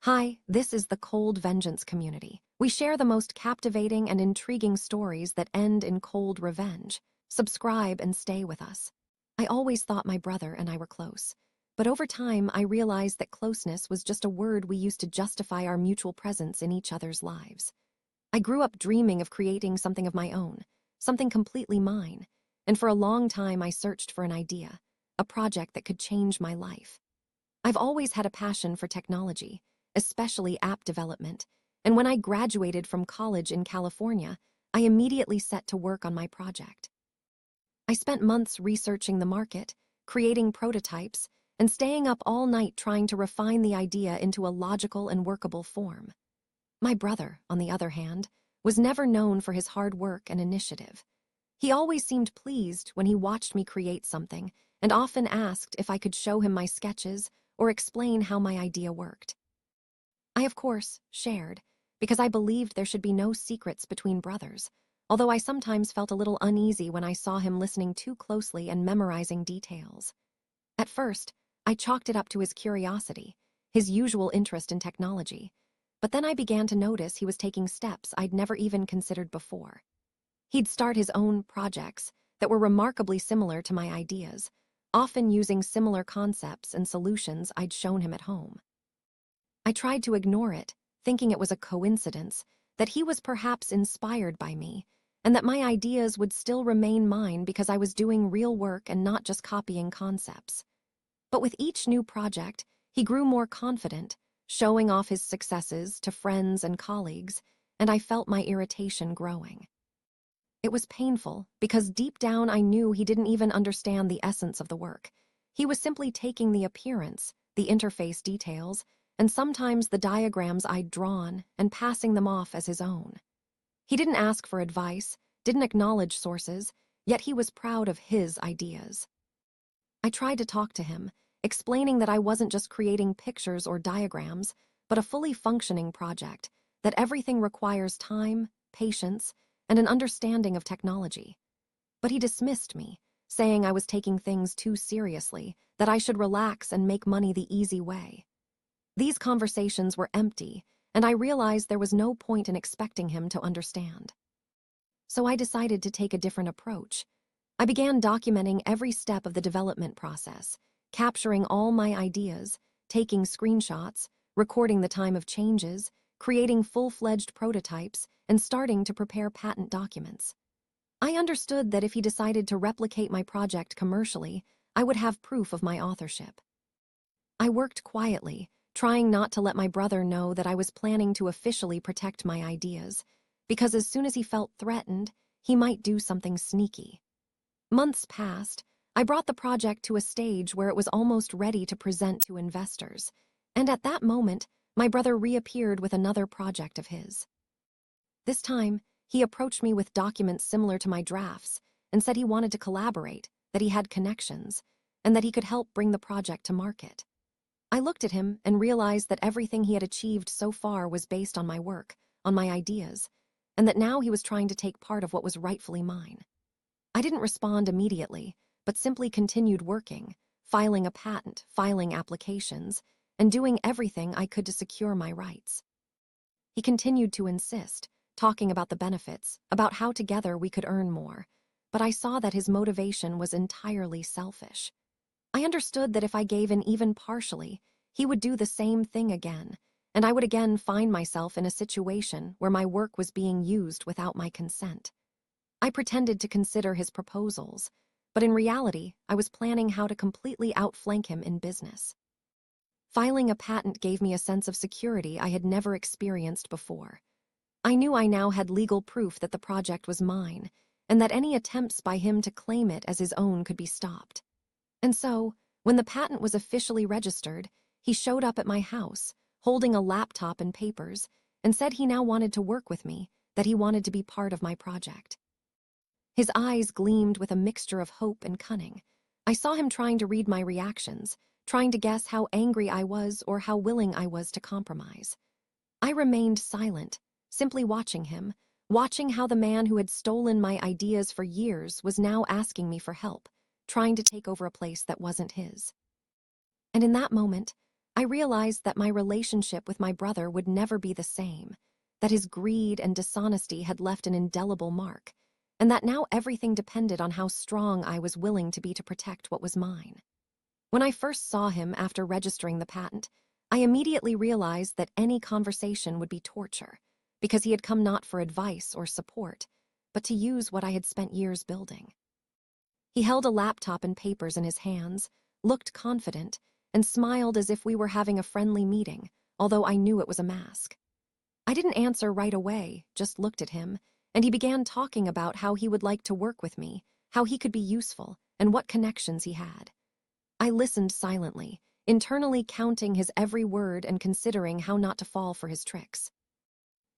Hi, this is the Cold Vengeance community. We share the most captivating and intriguing stories that end in cold revenge. Subscribe and stay with us. I always thought my brother and I were close, but over time I realized that closeness was just a word we used to justify our mutual presence in each other's lives. I grew up dreaming of creating something of my own, something completely mine, and for a long time I searched for an idea, a project that could change my life. I've always had a passion for technology, especially app development, and when I graduated from college in California, I immediately set to work on my project. I spent months researching the market, creating prototypes, and staying up all night trying to refine the idea into a logical and workable form. My brother, on the other hand, was never known for his hard work and initiative. He always seemed pleased when he watched me create something, and often asked if I could show him my sketches or explain how my idea worked. I, of course, shared, because I believed there should be no secrets between brothers, although I sometimes felt a little uneasy when I saw him listening too closely and memorizing details. At first, I chalked it up to his curiosity, his usual interest in technology, but then I began to notice he was taking steps I'd never even considered before. He'd start his own projects that were remarkably similar to my ideas, often using similar concepts and solutions I'd shown him at home. I tried to ignore it, thinking it was a coincidence, that he was perhaps inspired by me, and that my ideas would still remain mine because I was doing real work and not just copying concepts. But with each new project, he grew more confident, showing off his successes to friends and colleagues, and I felt my irritation growing. It was painful because deep down I knew he didn't even understand the essence of the work. He was simply taking the appearance, the interface details, and sometimes the diagrams I'd drawn and passing them off as his own. He didn't ask for advice, didn't acknowledge sources, yet he was proud of his ideas. I tried to talk to him, explaining that I wasn't just creating pictures or diagrams, but a fully functioning project, that everything requires time, patience, and an understanding of technology. But he dismissed me, saying I was taking things too seriously, that I should relax and make money the easy way. These conversations were empty, and I realized there was no point in expecting him to understand. So I decided to take a different approach. I began documenting every step of the development process, capturing all my ideas, taking screenshots, recording the time of changes, creating full-fledged prototypes, and starting to prepare patent documents. I understood that if he decided to replicate my project commercially, I would have proof of my authorship. I worked quietly, trying not to let my brother know that I was planning to officially protect my ideas, because as soon as he felt threatened, he might do something sneaky. Months passed. I brought the project to a stage where it was almost ready to present to investors, and at that moment, my brother reappeared with another project of his. This time, he approached me with documents similar to my drafts and said he wanted to collaborate, that he had connections, and that he could help bring the project to market. I looked at him and realized that everything he had achieved so far was based on my work, on my ideas, and that now he was trying to take part of what was rightfully mine. I didn't respond immediately, but simply continued working, filing a patent, filing applications, and doing everything I could to secure my rights. He continued to insist, talking about the benefits, about how together we could earn more, but I saw that his motivation was entirely selfish. I understood that if I gave in even partially, he would do the same thing again, and I would again find myself in a situation where my work was being used without my consent. I pretended to consider his proposals, but in reality, I was planning how to completely outflank him in business. Filing a patent gave me a sense of security I had never experienced before. I knew I now had legal proof that the project was mine, and that any attempts by him to claim it as his own could be stopped. And so, when the patent was officially registered, he showed up at my house, holding a laptop and papers, and said he now wanted to work with me, that he wanted to be part of my project. His eyes gleamed with a mixture of hope and cunning. I saw him trying to read my reactions, trying to guess how angry I was or how willing I was to compromise. I remained silent, simply watching him, watching how the man who had stolen my ideas for years was now asking me for help, trying to take over a place that wasn't his. And in that moment, I realized that my relationship with my brother would never be the same, that his greed and dishonesty had left an indelible mark, and that now everything depended on how strong I was willing to be to protect what was mine. When I first saw him after registering the patent, I immediately realized that any conversation would be torture, because he had come not for advice or support, but to use what I had spent years building. He held a laptop and papers in his hands, looked confident, and smiled as if we were having a friendly meeting, although I knew it was a mask. I didn't answer right away, just looked at him, and he began talking about how he would like to work with me, how he could be useful, and what connections he had. I listened silently, internally counting his every word and considering how not to fall for his tricks.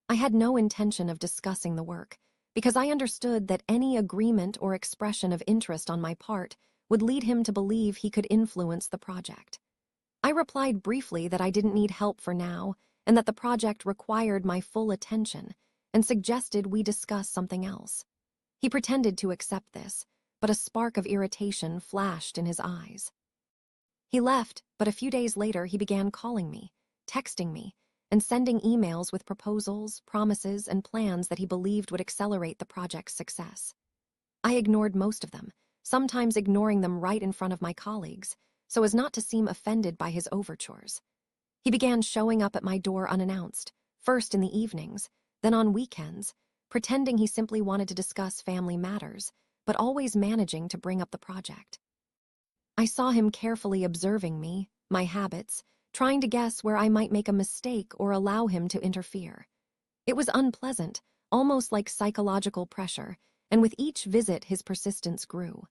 I had no intention of discussing the work, because I understood that any agreement or expression of interest on my part would lead him to believe he could influence the project. I replied briefly that I didn't need help for now, and that the project required my full attention, and suggested we discuss something else. He pretended to accept this, but a spark of irritation flashed in his eyes. He left, but a few days later he began calling me, texting me, and sending emails with proposals, promises, and plans that he believed would accelerate the project's success. I ignored most of them, sometimes ignoring them right in front of my colleagues, so as not to seem offended by his overtures. He began showing up at my door unannounced, first in the evenings, then on weekends, pretending he simply wanted to discuss family matters, but always managing to bring up the project. I saw him carefully observing me, my habits, trying to guess where I might make a mistake or allow him to interfere. It was unpleasant, almost like psychological pressure, and with each visit his persistence grew.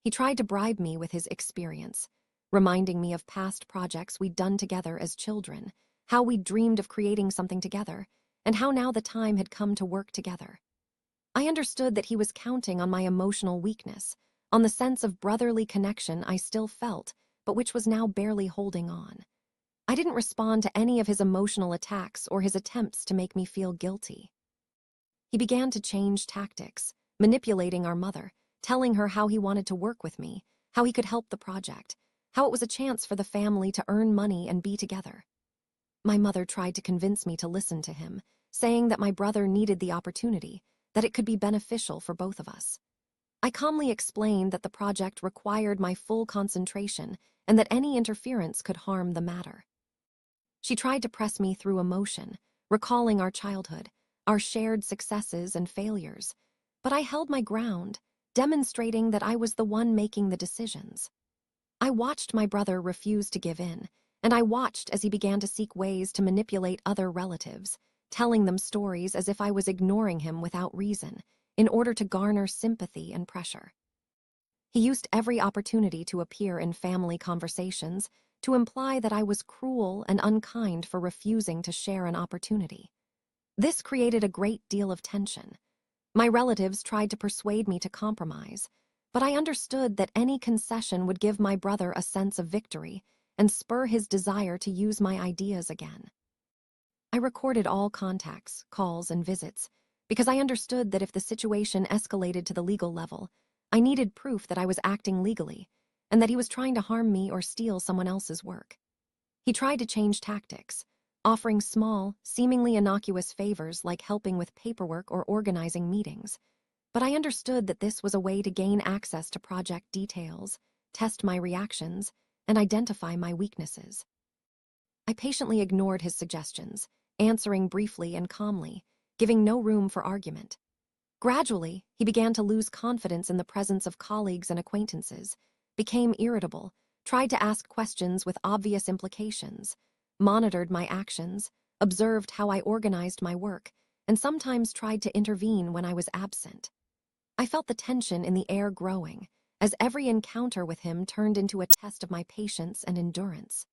He tried to bribe me with his experience, reminding me of past projects we'd done together as children, how we'd dreamed of creating something together, and how now the time had come to work together. I understood that he was counting on my emotional weakness, on the sense of brotherly connection I still felt, but which was now barely holding on. I didn't respond to any of his emotional attacks or his attempts to make me feel guilty. He began to change tactics, manipulating our mother, telling her how he wanted to work with me, how he could help the project, how it was a chance for the family to earn money and be together. My mother tried to convince me to listen to him, saying that my brother needed the opportunity, that it could be beneficial for both of us. I calmly explained that the project required my full concentration and that any interference could harm the matter. She tried to press me through emotion, recalling our childhood, our shared successes and failures, but I held my ground, demonstrating that I was the one making the decisions. I watched my brother refuse to give in, and I watched as he began to seek ways to manipulate other relatives, telling them stories as if I was ignoring him without reason, in order to garner sympathy and pressure. He used every opportunity to appear in family conversations to imply that I was cruel and unkind for refusing to share an opportunity. This created a great deal of tension. My relatives tried to persuade me to compromise, but I understood that any concession would give my brother a sense of victory and spur his desire to use my ideas again. I recorded all contacts, calls, and visits, because I understood that if the situation escalated to the legal level, I needed proof that I was acting legally, and that he was trying to harm me or steal someone else's work. He tried to change tactics, offering small, seemingly innocuous favors like helping with paperwork or organizing meetings, but I understood that this was a way to gain access to project details, test my reactions, and identify my weaknesses. I patiently ignored his suggestions, answering briefly and calmly, giving no room for argument. Gradually, he began to lose confidence in the presence of colleagues and acquaintances, became irritable, tried to ask questions with obvious implications, monitored my actions, observed how I organized my work, and sometimes tried to intervene when I was absent. I felt the tension in the air growing, as every encounter with him turned into a test of my patience and endurance.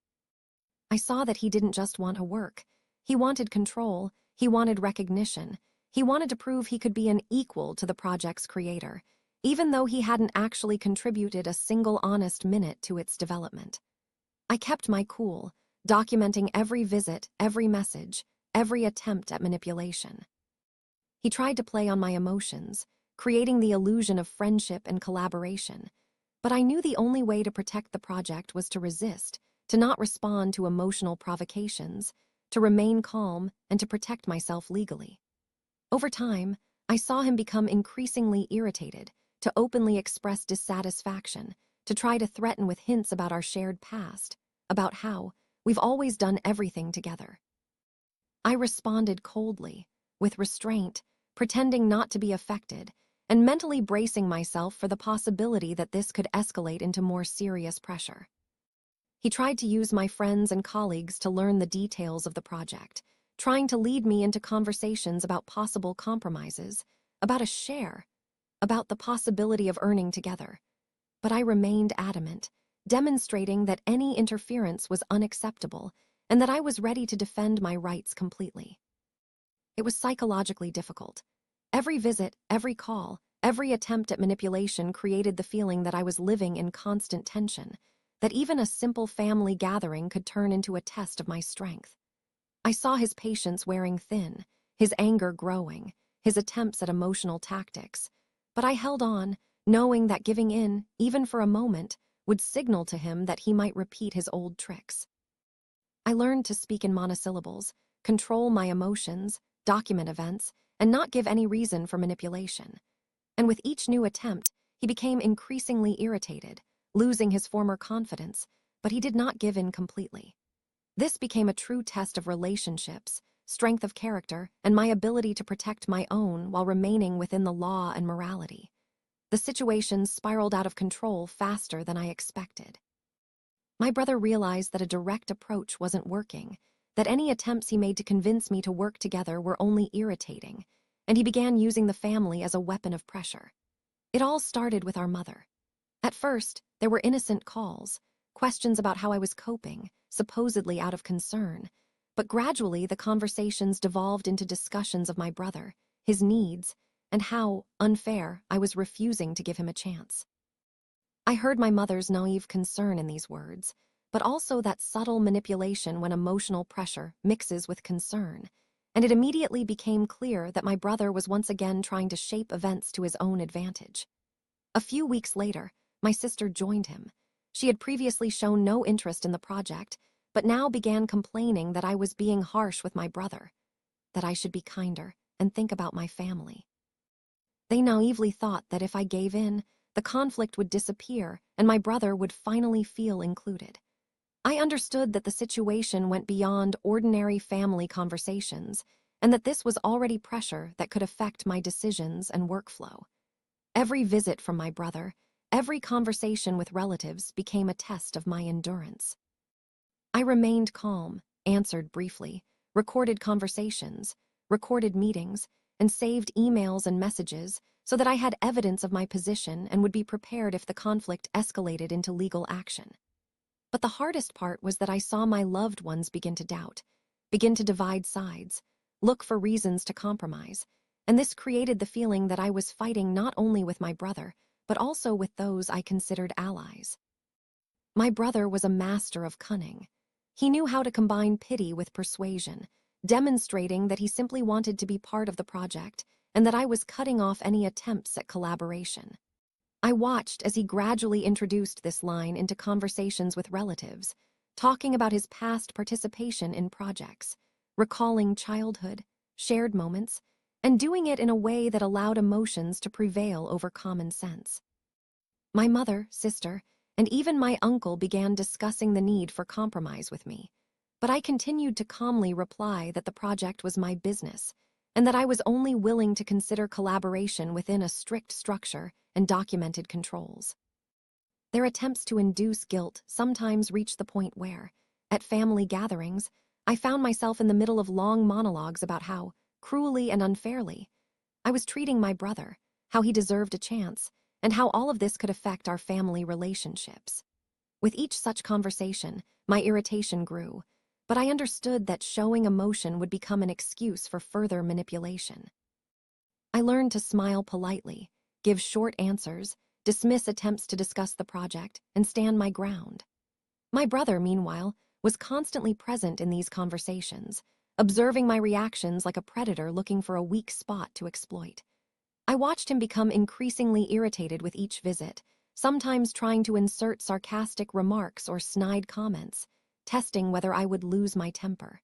I saw that he didn't just want to work. He wanted control, he wanted recognition, he wanted to prove he could be an equal to the project's creator, even though he hadn't actually contributed a single honest minute to its development. I kept my cool, documenting every visit, every message, every attempt at manipulation. He tried to play on my emotions, creating the illusion of friendship and collaboration, but I knew the only way to protect the project was to resist, to not respond to emotional provocations, to remain calm, and to protect myself legally. Over time, I saw him become increasingly irritated, to openly express dissatisfaction, to try to threaten with hints about our shared past, about how we've always done everything together. I responded coldly, with restraint, pretending not to be affected, and mentally bracing myself for the possibility that this could escalate into more serious pressure. He tried to use my friends and colleagues to learn the details of the project, trying to lead me into conversations about possible compromises, about a share, about the possibility of earning together. But I remained adamant, demonstrating that any interference was unacceptable and that I was ready to defend my rights completely. It was psychologically difficult. Every visit, every call, every attempt at manipulation created the feeling that I was living in constant tension, that even a simple family gathering could turn into a test of my strength. I saw his patience wearing thin, his anger growing, his attempts at emotional tactics, but I held on, knowing that giving in, even for a moment, would signal to him that he might repeat his old tricks. I learned to speak in monosyllables, control my emotions, document events, and not give any reason for manipulation. And with each new attempt, he became increasingly irritated, losing his former confidence, but he did not give in completely. This became a true test of relationships, strength of character, and my ability to protect my own while remaining within the law and morality. The situation spiraled out of control faster than I expected. My brother realized that a direct approach wasn't working, that any attempts he made to convince me to work together were only irritating, and he began using the family as a weapon of pressure. It all started with our mother. At first, there were innocent calls, questions about how I was coping, supposedly out of concern, but gradually the conversations devolved into discussions of my brother, his needs, and how, unfair, I was refusing to give him a chance. I heard my mother's naive concern in these words, but also that subtle manipulation when emotional pressure mixes with concern, and it immediately became clear that my brother was once again trying to shape events to his own advantage. A few weeks later, my sister joined him. She had previously shown no interest in the project, but now began complaining that I was being harsh with my brother, that I should be kinder and think about my family. They naively thought that if I gave in, the conflict would disappear and my brother would finally feel included. I understood that the situation went beyond ordinary family conversations and that this was already pressure that could affect my decisions and workflow. Every visit from my brother, every conversation with relatives became a test of my endurance. I remained calm, answered briefly, recorded conversations, recorded meetings, and saved emails and messages so that I had evidence of my position and would be prepared if the conflict escalated into legal action. But the hardest part was that I saw my loved ones begin to doubt, begin to divide sides, look for reasons to compromise, and this created the feeling that I was fighting not only with my brother, but also with those I considered allies. My brother was a master of cunning. He knew how to combine pity with persuasion, demonstrating that he simply wanted to be part of the project and that I was cutting off any attempts at collaboration. I watched as he gradually introduced this line into conversations with relatives, talking about his past participation in projects, recalling childhood, shared moments, and doing it in a way that allowed emotions to prevail over common sense. My mother, sister, and even my uncle began discussing the need for compromise with me, but I continued to calmly reply that the project was my business and that I was only willing to consider collaboration within a strict structure and documented controls. Their attempts to induce guilt sometimes reached the point where, at family gatherings, I found myself in the middle of long monologues about how, cruelly and unfairly, I was treating my brother, how he deserved a chance, and how all of this could affect our family relationships. With each such conversation, my irritation grew, but I understood that showing emotion would become an excuse for further manipulation. I learned to smile politely, give short answers, dismiss attempts to discuss the project, and stand my ground. My brother, meanwhile, was constantly present in these conversations, observing my reactions like a predator looking for a weak spot to exploit. I watched him become increasingly irritated with each visit, sometimes trying to insert sarcastic remarks or snide comments, testing whether I would lose my temper.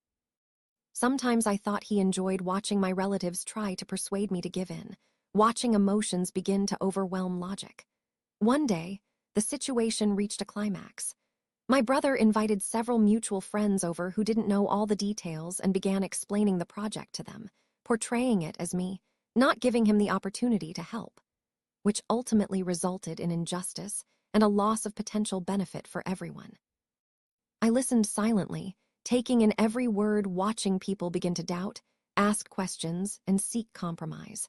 Sometimes I thought he enjoyed watching my relatives try to persuade me to give in, watching emotions begin to overwhelm logic. One day, the situation reached a climax. My brother invited several mutual friends over who didn't know all the details and began explaining the project to them, portraying it as me, not giving him the opportunity to help, which ultimately resulted in injustice and a loss of potential benefit for everyone. I listened silently, taking in every word, watching people begin to doubt, ask questions, and seek compromise.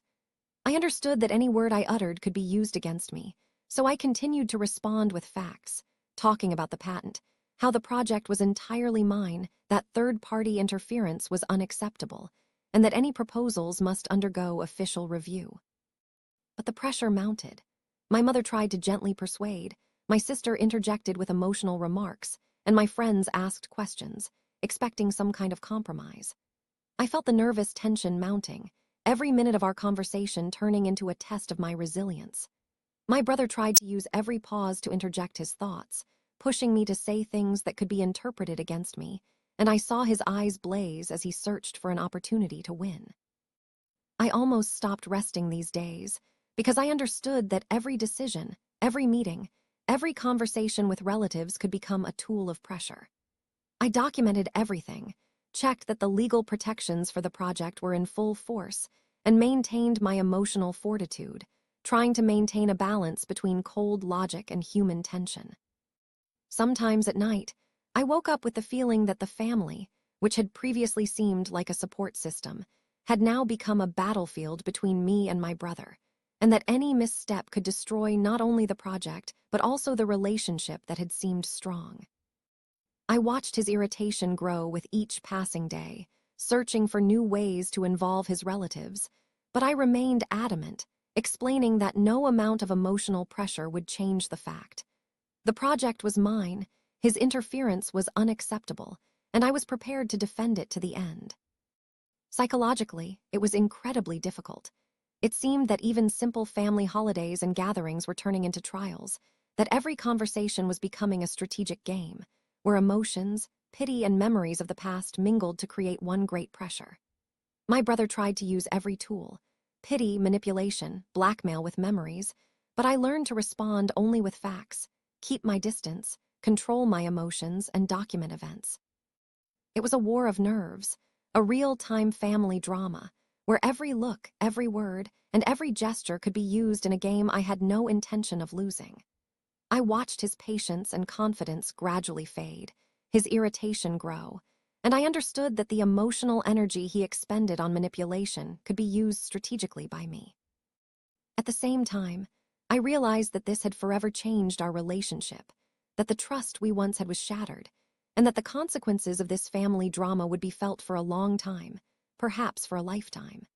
I understood that any word I uttered could be used against me, so I continued to respond with facts, talking about the patent, how the project was entirely mine, that third-party interference was unacceptable, and that any proposals must undergo official review. But the pressure mounted. My mother tried to gently persuade, my sister interjected with emotional remarks, and my friends asked questions, expecting some kind of compromise. I felt the nervous tension mounting, every minute of our conversation turning into a test of my resilience. My brother tried to use every pause to interject his thoughts, pushing me to say things that could be interpreted against me, and I saw his eyes blaze as he searched for an opportunity to win. I almost stopped resting these days, because I understood that every decision, every meeting, every conversation with relatives could become a tool of pressure. I documented everything, checked that the legal protections for the project were in full force, and maintained my emotional fortitude, trying to maintain a balance between cold logic and human tension. Sometimes at night, I woke up with the feeling that the family, which had previously seemed like a support system, had now become a battlefield between me and my brother, and that any misstep could destroy not only the project, but also the relationship that had seemed strong. I watched his irritation grow with each passing day, searching for new ways to involve his relatives, but I remained adamant, explaining that no amount of emotional pressure would change the fact. The project was mine, his interference was unacceptable, and I was prepared to defend it to the end. Psychologically, it was incredibly difficult. It seemed that even simple family holidays and gatherings were turning into trials, that every conversation was becoming a strategic game, where emotions, pity, and memories of the past mingled to create one great pressure. My brother tried to use every tool: pity, manipulation, blackmail with memories, but I learned to respond only with facts, keep my distance, control my emotions, and document events. It was a war of nerves, a real-time family drama, where every look, every word, and every gesture could be used in a game I had no intention of losing. I watched his patience and confidence gradually fade, his irritation grow, and I understood that the emotional energy he expended on manipulation could be used strategically by me. At the same time, I realized that this had forever changed our relationship, that the trust we once had was shattered, and that the consequences of this family drama would be felt for a long time, perhaps for a lifetime.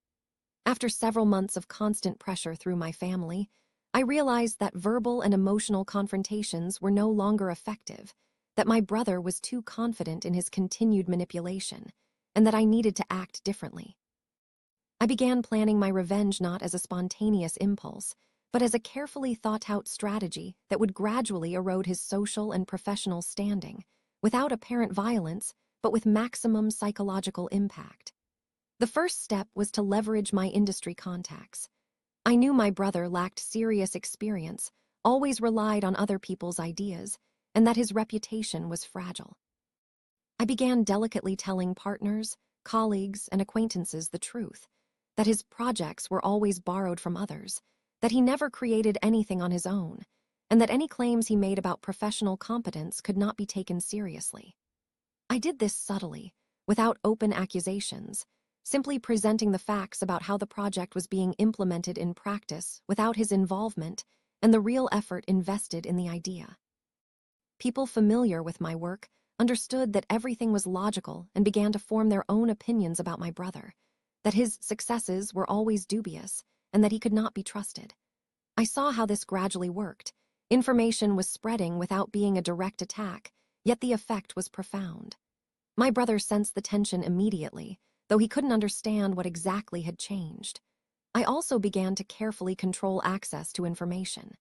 After several months of constant pressure through my family, I realized that verbal and emotional confrontations were no longer effective, that my brother was too confident in his continued manipulation, and that I needed to act differently. I began planning my revenge not as a spontaneous impulse, but as a carefully thought-out strategy that would gradually erode his social and professional standing, without apparent violence, but with maximum psychological impact. The first step was to leverage my industry contacts. I knew my brother lacked serious experience, always relied on other people's ideas, and that his reputation was fragile. I began delicately telling partners, colleagues, and acquaintances the truth, that his projects were always borrowed from others, that he never created anything on his own, and that any claims he made about professional competence could not be taken seriously. I did this subtly, without open accusations, simply presenting the facts about how the project was being implemented in practice without his involvement and the real effort invested in the idea. People familiar with my work understood that everything was logical and began to form their own opinions about my brother, that his successes were always dubious and that he could not be trusted. I saw how this gradually worked. Information was spreading without being a direct attack, yet the effect was profound. My brother sensed the tension immediately, though he couldn't understand what exactly had changed. I also began to carefully control access to information.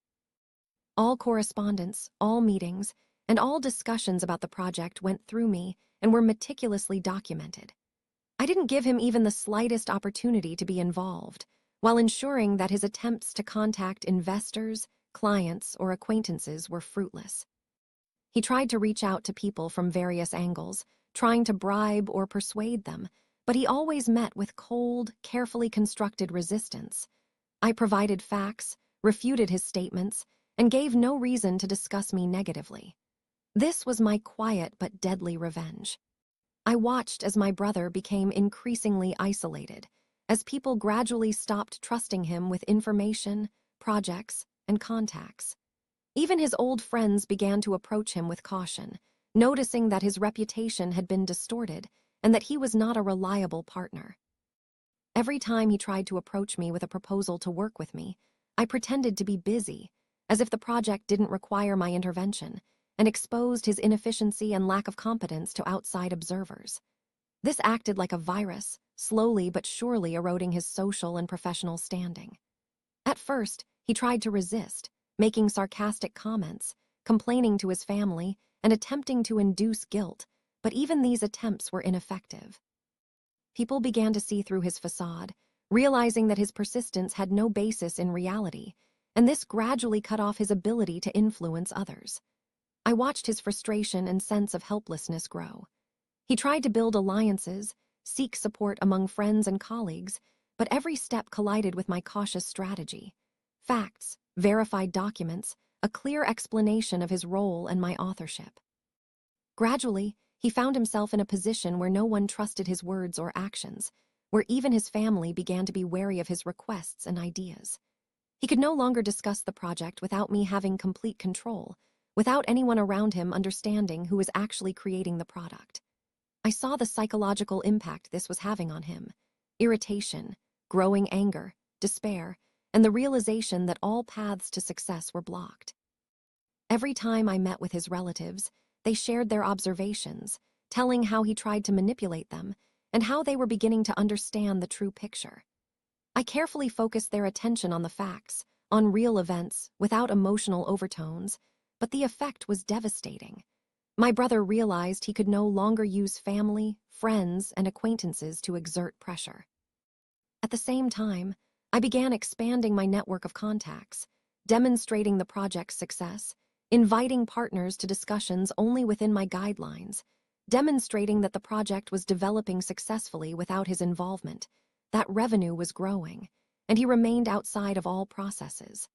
All correspondence, all meetings, and all discussions about the project went through me and were meticulously documented. I didn't give him even the slightest opportunity to be involved, while ensuring that his attempts to contact investors, clients, or acquaintances were fruitless. He tried to reach out to people from various angles, trying to bribe or persuade them, but he always met with cold, carefully constructed resistance. I provided facts, refuted his statements, and gave no reason to discuss me negatively. This was my quiet but deadly revenge. I watched as my brother became increasingly isolated, as people gradually stopped trusting him with information, projects, and contacts. Even his old friends began to approach him with caution, noticing that his reputation had been distorted and that he was not a reliable partner. Every time he tried to approach me with a proposal to work with me, I pretended to be busy, as if the project didn't require my intervention, and exposed his inefficiency and lack of competence to outside observers. This acted like a virus, slowly but surely eroding his social and professional standing. At first, he tried to resist, making sarcastic comments, complaining to his family, and attempting to induce guilt, but even these attempts were ineffective. People began to see through his facade, realizing that his persistence had no basis in reality, and this gradually cut off his ability to influence others. I watched his frustration and sense of helplessness grow. He tried to build alliances, seek support among friends and colleagues, but every step collided with my cautious strategy. Facts, verified documents, a clear explanation of his role and my authorship. Gradually, he found himself in a position where no one trusted his words or actions, where even his family began to be wary of his requests and ideas. He could no longer discuss the project without me having complete control, without anyone around him understanding who was actually creating the product. I saw the psychological impact this was having on him: irritation, growing anger, despair, and the realization that all paths to success were blocked. Every time I met with his relatives, they shared their observations, telling how he tried to manipulate them and how they were beginning to understand the true picture. I carefully focused their attention on the facts, on real events, without emotional overtones, but the effect was devastating. My brother realized he could no longer use family, friends, and acquaintances to exert pressure. At the same time, I began expanding my network of contacts, demonstrating the project's success, inviting partners to discussions only within my guidelines, demonstrating that the project was developing successfully without his involvement, that revenue was growing, and he remained outside of all processes.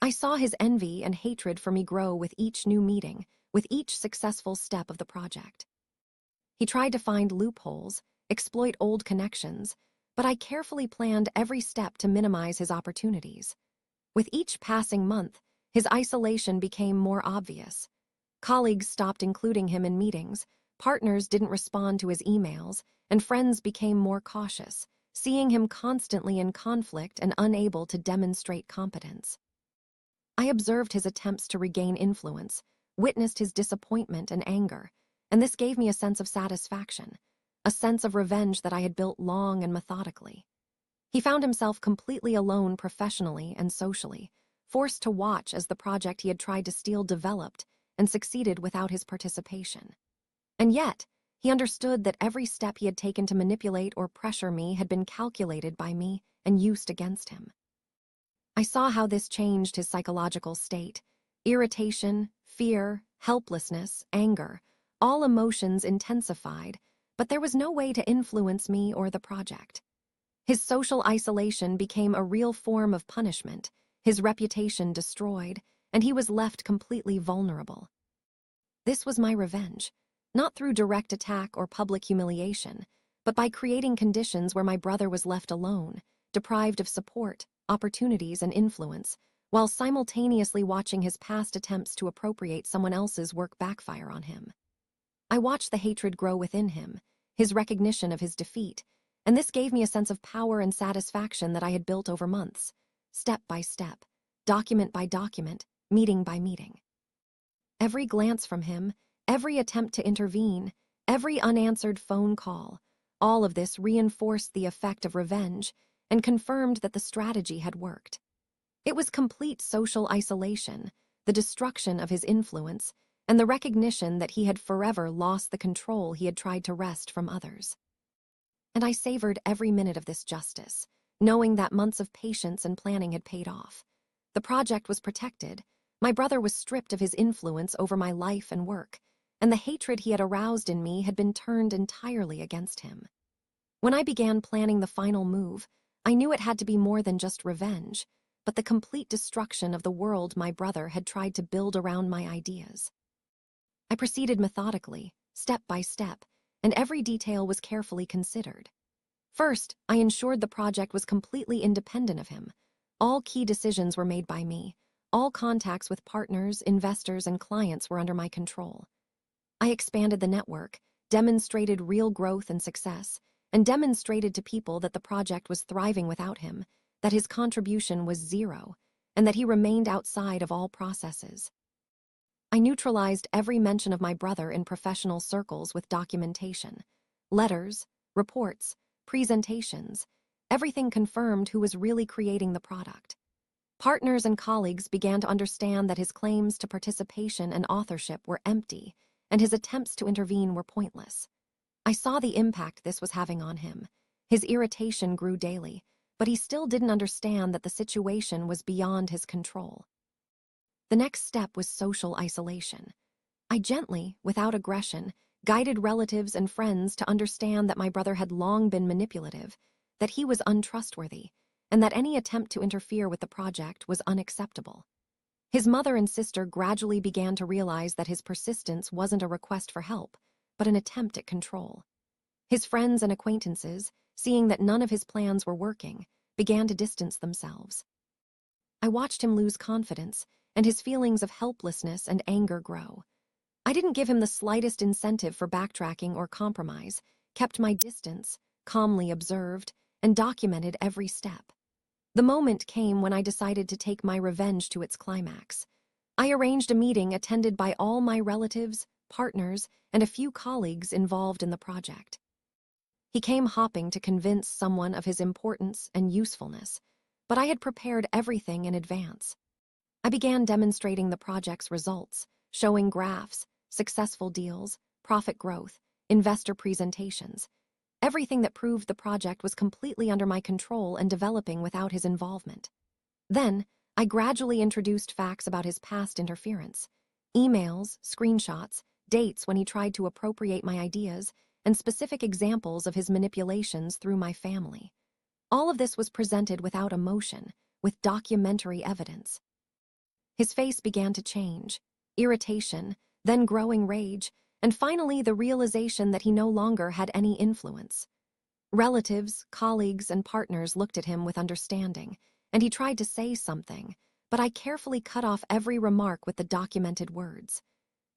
I saw his envy and hatred for me grow with each new meeting, with each successful step of the project. He tried to find loopholes, exploit old connections, but I carefully planned every step to minimize his opportunities. With each passing month, his isolation became more obvious. Colleagues stopped including him in meetings, partners didn't respond to his emails, and friends became more cautious, seeing him constantly in conflict and unable to demonstrate competence. I observed his attempts to regain influence, witnessed his disappointment and anger, and this gave me a sense of satisfaction, a sense of revenge that I had built long and methodically. He found himself completely alone professionally and socially, forced to watch as the project he had tried to steal developed and succeeded without his participation. And yet, he understood that every step he had taken to manipulate or pressure me had been calculated by me and used against him. I saw how this changed his psychological state: irritation, fear, helplessness, anger, all emotions intensified, but there was no way to influence me or the project. His social isolation became a real form of punishment, his reputation destroyed, and he was left completely vulnerable. This was my revenge, not through direct attack or public humiliation, but by creating conditions where my brother was left alone, deprived of support, opportunities, and influence, while simultaneously watching his past attempts to appropriate someone else's work backfire on him. I watched the hatred grow within him, his recognition of his defeat, and this gave me a sense of power and satisfaction that I had built over months, step by step, document by document, meeting by meeting. Every glance from him, every attempt to intervene, every unanswered phone call, all of this reinforced the effect of revenge and confirmed that the strategy had worked. It was complete social isolation, the destruction of his influence, and the recognition that he had forever lost the control he had tried to wrest from others. And I savored every minute of this justice, knowing that months of patience and planning had paid off. The project was protected, my brother was stripped of his influence over my life and work, and the hatred he had aroused in me had been turned entirely against him. When I began planning the final move, I knew it had to be more than just revenge, but the complete destruction of the world my brother had tried to build around my ideas. I proceeded methodically, step by step, and every detail was carefully considered. First, I ensured the project was completely independent of him. All key decisions were made by me. All contacts with partners, investors, and clients were under my control. I expanded the network, demonstrated real growth and success, and demonstrated to people that the project was thriving without him, that his contribution was zero, and that he remained outside of all processes. I neutralized every mention of my brother in professional circles with documentation. Letters, reports, presentations, everything confirmed who was really creating the product. Partners and colleagues began to understand that his claims to participation and authorship were empty, and his attempts to intervene were pointless. I saw the impact this was having on him. His irritation grew daily, but he still didn't understand that the situation was beyond his control. The next step was social isolation. I gently, without aggression, guided relatives and friends to understand that my brother had long been manipulative, that he was untrustworthy, and that any attempt to interfere with the project was unacceptable. His mother and sister gradually began to realize that his persistence wasn't a request for help, but an attempt at control. His friends and acquaintances, seeing that none of his plans were working, began to distance themselves. I watched him lose confidence, and his feelings of helplessness and anger grow. I didn't give him the slightest incentive for backtracking or compromise, kept my distance, calmly observed, and documented every step. The moment came when I decided to take my revenge to its climax. I arranged a meeting attended by all my relatives, partners, and a few colleagues involved in the project. He came hopping to convince someone of his importance and usefulness, but I had prepared everything in advance. I began demonstrating the project's results, showing graphs, successful deals, profit growth, investor presentations, everything that proved the project was completely under my control and developing without his involvement. Then, I gradually introduced facts about his past interference, emails, screenshots, dates when he tried to appropriate my ideas, and specific examples of his manipulations through my family. All of this was presented without emotion, with documentary evidence. His face began to change, irritation, then growing rage, and finally the realization that he no longer had any influence. Relatives, colleagues, and partners looked at him with understanding, and he tried to say something, but I carefully cut off every remark with the documented words.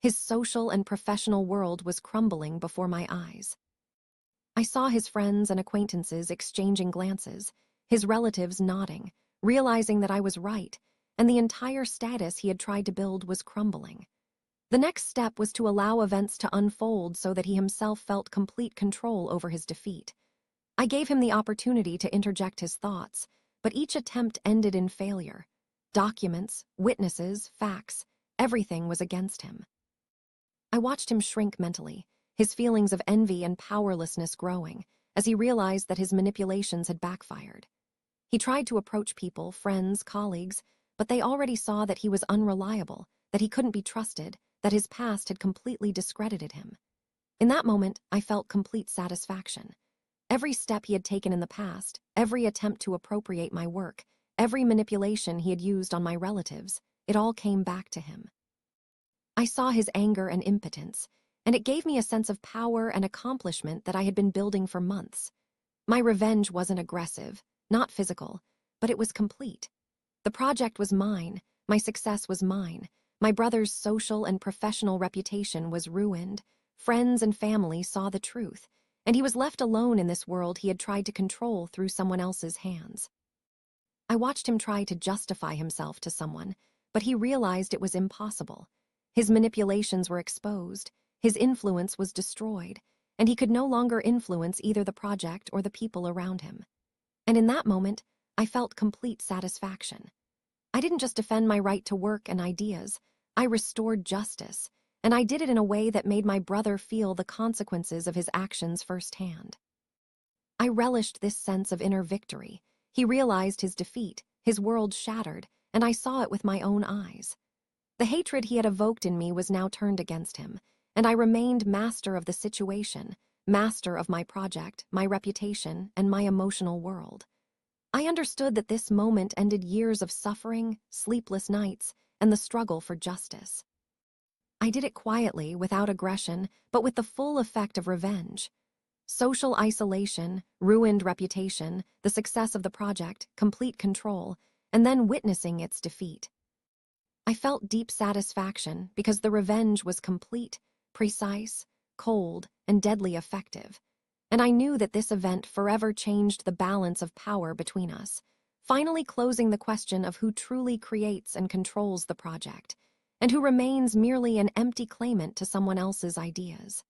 His social and professional world was crumbling before my eyes. I saw his friends and acquaintances exchanging glances, his relatives nodding, realizing that I was right, and the entire status he had tried to build was crumbling. The next step was to allow events to unfold so that he himself felt complete control over his defeat. I gave him the opportunity to interject his thoughts, but each attempt ended in failure. Documents, witnesses, facts, everything was against him. I watched him shrink mentally, his feelings of envy and powerlessness growing, as he realized that his manipulations had backfired. He tried to approach people, friends, colleagues, but they already saw that he was unreliable, that he couldn't be trusted, that his past had completely discredited him. In that moment, I felt complete satisfaction. Every step he had taken in the past, every attempt to appropriate my work, every manipulation he had used on my relatives, it all came back to him. I saw his anger and impotence, and it gave me a sense of power and accomplishment that I had been building for months. My revenge wasn't aggressive, not physical, but it was complete. The project was mine, my success was mine, my brother's social and professional reputation was ruined, friends and family saw the truth, and he was left alone in this world he had tried to control through someone else's hands. I watched him try to justify himself to someone, but he realized it was impossible. His manipulations were exposed, his influence was destroyed, and he could no longer influence either the project or the people around him. And in that moment, I felt complete satisfaction. I didn't just defend my right to work and ideas, I restored justice, and I did it in a way that made my brother feel the consequences of his actions firsthand. I relished this sense of inner victory. He realized his defeat, his world shattered, and I saw it with my own eyes. The hatred he had evoked in me was now turned against him, and I remained master of the situation, master of my project, my reputation, and my emotional world. I understood that this moment ended years of suffering, sleepless nights, and the struggle for justice. I did it quietly, without aggression, but with the full effect of revenge. Social isolation, ruined reputation, the success of the project, complete control, and then witnessing its defeat. I felt deep satisfaction because the revenge was complete, precise, cold, and deadly effective. And I knew that this event forever changed the balance of power between us, finally closing the question of who truly creates and controls the project, and who remains merely an empty claimant to someone else's ideas.